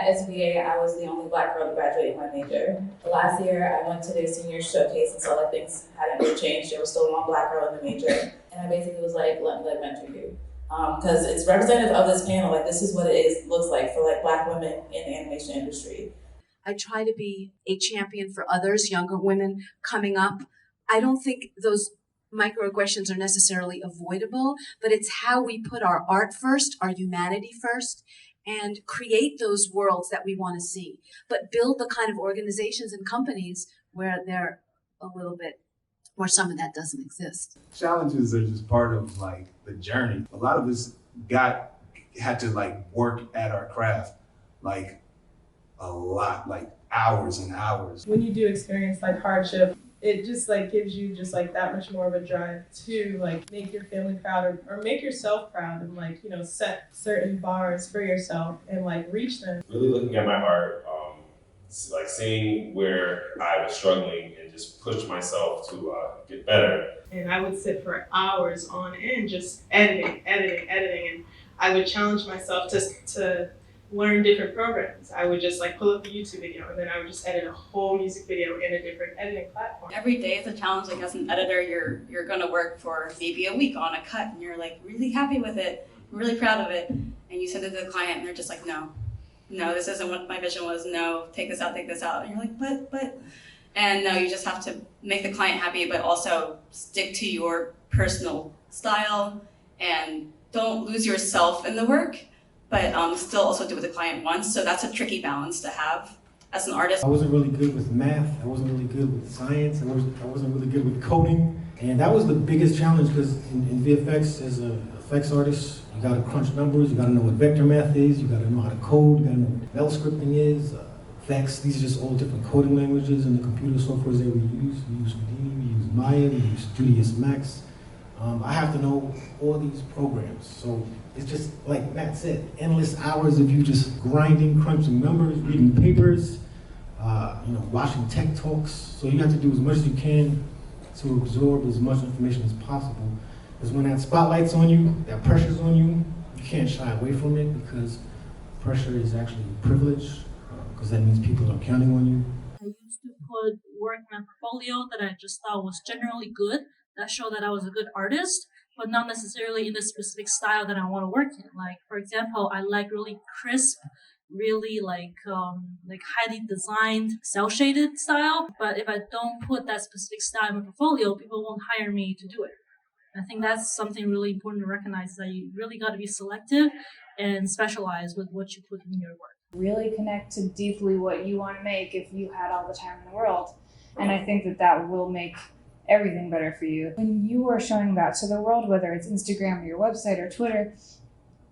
at SBA, I was the only Black girl to graduate my major. Last year, I went to their senior showcase and saw that things hadn't really changed. There was still one Black girl in the major. And I basically was like, let me mentor you. Because it's representative of this panel, like this is what looks like for like Black women in the animation industry. I try to be a champion for others, younger women coming up. I don't think those microaggressions are necessarily avoidable, but it's how we put our art first, our humanity first, and create those worlds that we want to see. But build the kind of organizations and companies where they're a little bit, where some of that doesn't exist. Challenges are just part of like the journey. A lot of us had to like work at our craft, like a lot, like hours and hours. When you do experience like hardship, it just like gives you just like that much more of a drive to like make your family proud or make yourself proud and like, you know, set certain bars for yourself and like reach them. Really looking at my art, like seeing where I was struggling and just push myself to get better. And I would sit for hours on end just editing, and I would challenge myself to learn different programs. I would just like pull up a YouTube video and then I would just edit a whole music video in a different editing platform. Every day is a challenge. Like as an editor, you're gonna work for maybe a week on a cut and you're like really happy with it, really proud of it, and you send it to the client and they're just like, no, this isn't what my vision was, no, take this out. And you're like, but, and no, you just have to make the client happy, but also stick to your personal style and don't lose yourself in the work, but still also do what the client wants. So that's a tricky balance to have as an artist. I wasn't really good with math. I wasn't really good with science. I wasn't really good with coding. And that was the biggest challenge because in VFX, as an effects artist, you gotta crunch numbers, you gotta know what vector math is, you gotta know how to code, you gotta know what Bell scripting is, effects. These are just all different coding languages and the computer softwares that we use. We use Houdini, we use Maya, we use Studious Max. I have to know all these programs. So it's just, like Matt said, endless hours of you just grinding, crunching numbers, reading papers, watching tech talks. So you have to do as much as you can to absorb as much information as possible. Because when that spotlight's on you, that pressure's on you, you can't shy away from it because pressure is actually a privilege, because that means people are counting on you. I used to put work in my portfolio that I just thought was generally good, that showed that I was a good artist, but not necessarily in the specific style that I want to work in. Like, for example, I like really crisp, really like highly designed, cel-shaded style. But if I don't put that specific style in my portfolio, people won't hire me to do it. I think that's something really important to recognize, that you really got to be selective and specialize with what you put in your work. Really connect to deeply what you want to make if you had all the time in the world. And I think that will make everything better for you. When you are showing that to the world, whether it's Instagram or your website or Twitter,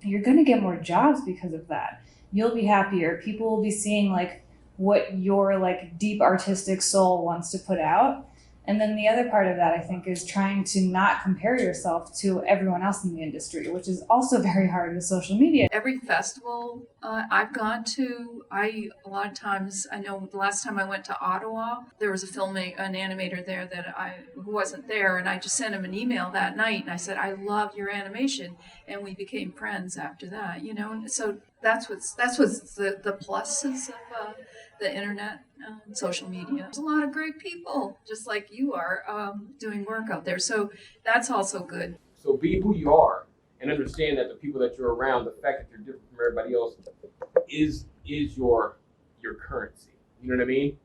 you're going to get more jobs because of that. You'll be happier. People will be seeing like what your like deep artistic soul wants to put out. And then the other part of that, I think, is trying to not compare yourself to everyone else in the industry, which is also very hard with social media. Every festival I've gone to, a lot of times, I know the last time I went to Ottawa, there was an animator there who wasn't there, and I just sent him an email that night, and I said, I love your animation, and we became friends after that, And so that's what's the pluses of the internet, social media. There's a lot of great people, just like you are, doing work out there. So that's also good. So be who you are and understand that the people that you're around, the fact that you're different from everybody else is your currency. You know what I mean?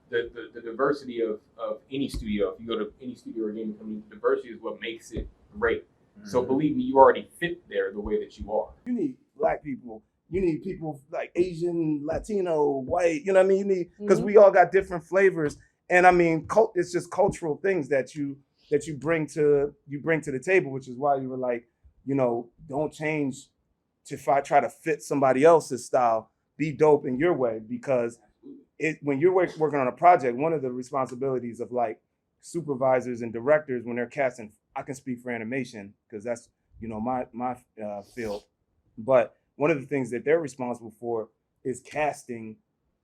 The diversity of any studio, if you go to any studio or gaming company, the diversity is what makes it great. Mm-hmm. So believe me, you already fit there the way that you are. You need Black people. You need people like Asian, Latino, white, you know what I mean? You need, because we all got different flavors. And I mean, it's just cultural things that you bring to the table, which is why you were like, don't change to try to fit somebody else's style. Be dope in your way, because when you're working on a project, one of the responsibilities of like supervisors and directors when they're casting, I can speak for animation because that's, my field. But one of the things that they're responsible for is casting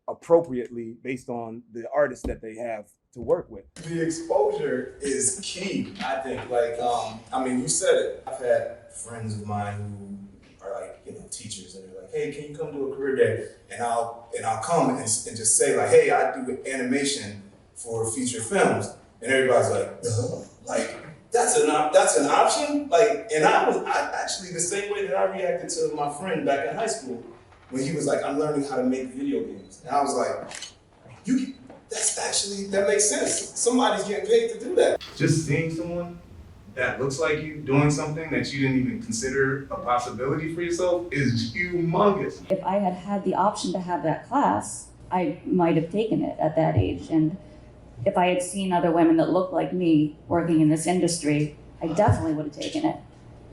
appropriately based on the artists that they have to work with. The exposure is key, I think. Like, you said it. I've had friends of mine who are like, teachers, and they're like, like, hey, can you come do a career day? And I'll come and just say like, hey, I do animation for feature films. And everybody's like, duh. Like, that's an option? Like, and I actually, the same way that I reacted to my friend back in high school, when he was like, I'm learning how to make video games. And I was like, that makes sense. Somebody's getting paid to do that. Just seeing someone that looks like you doing something that you didn't even consider a possibility for yourself is humongous. If I had had the option to have that class, I might have taken it at that age. And if I had seen other women that looked like me working in this industry, I definitely would have taken it.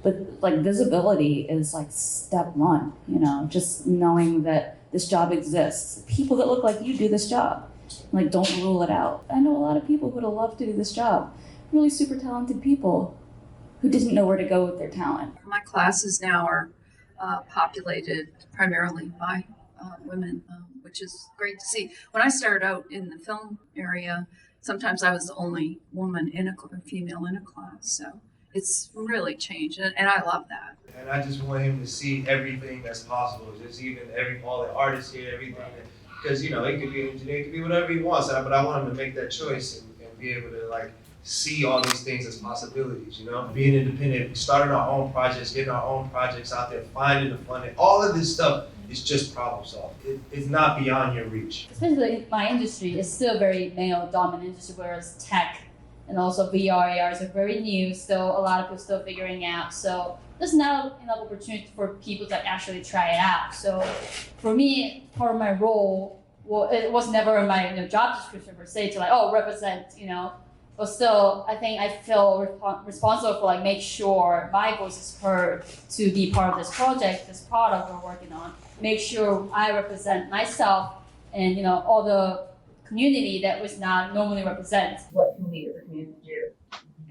But like visibility is like step one, you know, just knowing that this job exists. People that look like you do this job. Like, don't rule it out. I know a lot of people who would have loved to do this job. Really super talented people who didn't know where to go with their talent. My classes now are populated primarily by women, which is great to see. When I started out in the film area, sometimes I was the only woman female in a class. So it's really changed, and I love that. And I just want him to see everything that's possible, just even all the artists here, everything. Because, you know, he could be an engineer, he could be whatever he wants, but I want him to make that choice and be able to, like, see all these things as possibilities, you know? Being independent, starting our own projects, getting our own projects out there, finding the funding, all of this stuff is just problem solving. It's not beyond your reach. Especially in my industry, it's still a very male-dominant industry, whereas tech and also VR, ARs are very new, so a lot of people still figuring out. So there's not enough opportunity for people to actually try it out. So for me, part of my role, well, it was never in my job description per se to like, oh, represent, you know, but still, I think I feel responsible for like make sure my voice is heard to be part of this project, this product we're working on. Make sure I represent myself and, you know, all the community that was not normally represented. What can we as a community do?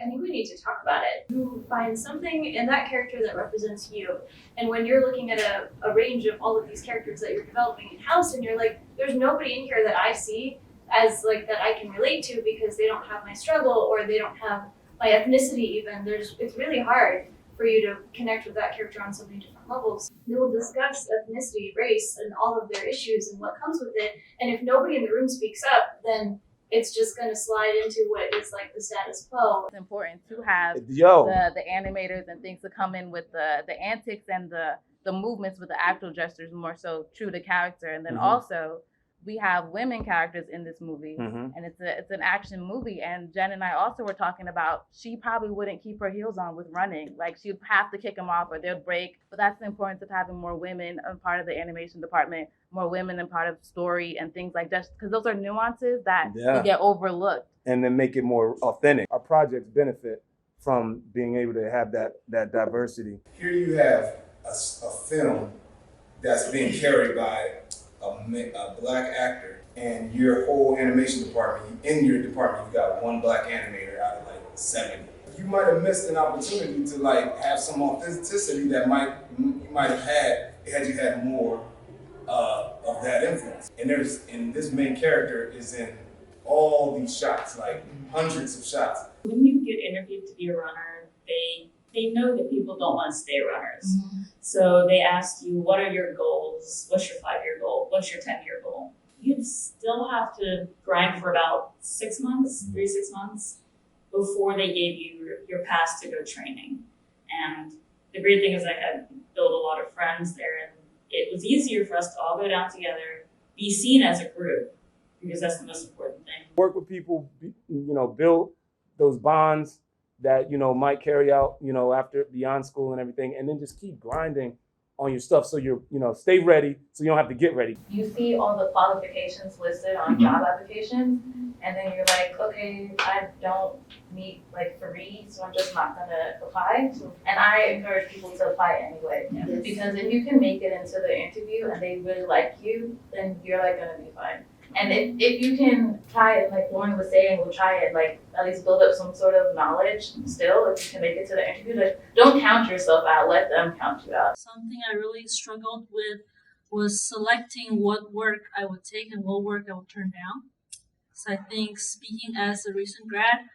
I think we need to talk about it. You find something in that character that represents you. And when you're looking at a range of all of these characters that you're developing in-house, and you're like, there's nobody in here that I see as like that I can relate to because they don't have my struggle or they don't have my ethnicity even. It's really hard for you to connect with that character on so many different levels. They will discuss ethnicity, race, and all of their issues and what comes with it. And if nobody in the room speaks up, then it's just going to slide into what is like the status quo. It's important to have the animators and things to come in with the antics and the movements with the actual gestures more so true to character. And then also we have women characters in this movie, and it's an action movie. And Jen and I also were talking about she probably wouldn't keep her heels on with running. Like she'd have to kick them off or they'd break. But that's the importance of having more women a part of the animation department, more women in part of story and things like that, because those are nuances that get overlooked. And then make it more authentic. Our projects benefit from being able to have that diversity. Here you have a film that's being carried by a black actor, and your whole animation department, in your department, you've got one black animator out of like 70. You might have missed an opportunity to like have some authenticity that you might have had you had more of that influence. And this main character is in all these shots, like hundreds of shots. When you get interviewed to be a runner, they know that people don't want to stay runners. So they ask you, what are your goals? What's your 5-year goal? What's your 10-year goal? You'd still have to grind for about 6 months, 3 to 6 months, before they gave you your pass to go training. And the great thing is I had built a lot of friends there, and it was easier for us to all go down together, be seen as a group, because that's the most important thing. Work with people, build those bonds that, might carry out, after beyond school and everything, and then just keep grinding on your stuff so you're, stay ready so you don't have to get ready. You see all the qualifications listed on job applications, and then you're like, okay, I don't meet like 3, so I'm just not gonna apply. And I encourage people to apply anyway, because if you can make it into the interview and they really like you, then you're like gonna be fine. And if you can try it, like Lauren was saying, we'll try it, like at least build up some sort of knowledge still, if you can make it to the interview. Like, don't count yourself out, let them count you out. Something I really struggled with was selecting what work I would take and what work I would turn down. So I think speaking as a recent grad,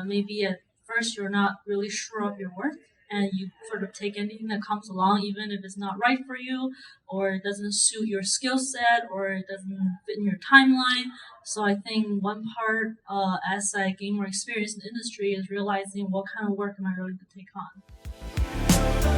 maybe at first you're not really sure of your work and you sort of take anything that comes along, even if it's not right for you, or it doesn't suit your skill set, or it doesn't fit in your timeline. So I think one part as I gain more experience in the industry is realizing what kind of work am I willing to take on.